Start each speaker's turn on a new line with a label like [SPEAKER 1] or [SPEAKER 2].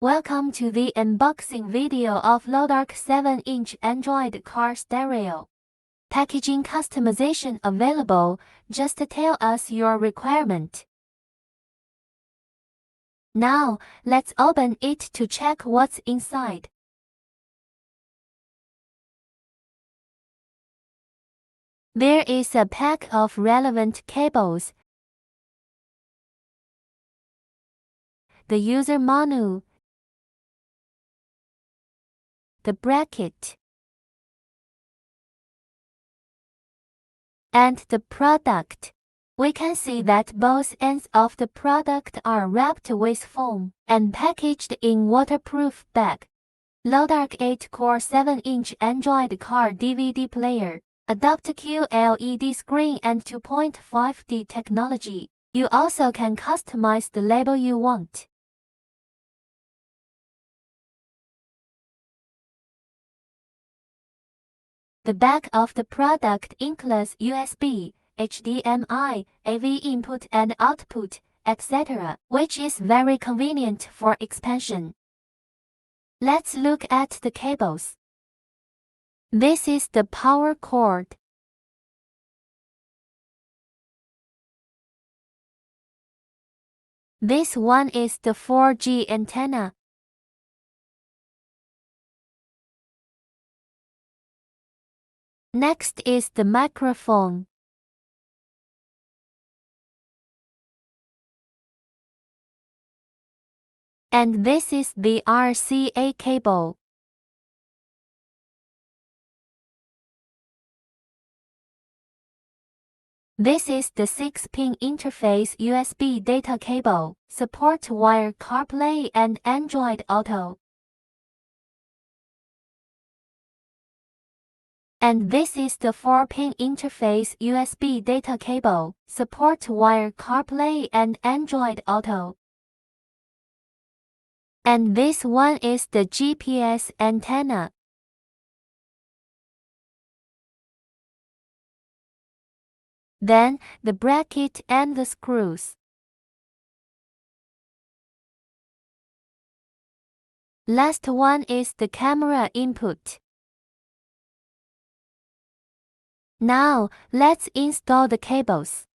[SPEAKER 1] Welcome to the unboxing video of LODARK 7-inch Android car stereo. Packaging customization available, just tell us your requirement. Now, let's open it to check what's inside. There is a pack of relevant cables, the user manual, the bracket, and the product. We can see that both ends of the product are wrapped with foam and packaged in waterproof bag. LODARK 8-core 7-inch Android car DVD player, adopt QLED screen and 2.5D technology. You also can customize the label you want. The back of the product includes USB, HDMI, AV input and output, etc., which is very convenient for expansion. Let's look at the cables. This is the power cord. This one is the 4G antenna. Next is the microphone. And this is the RCA cable. This is the 6-pin interface USB data cable, support wire CarPlay and Android Auto. And this is the 4-pin interface USB data cable, support wire CarPlay and Android Auto. And this one is the GPS antenna. Then, the bracket and the screws. Last one is the camera input. Now, let's install the cables.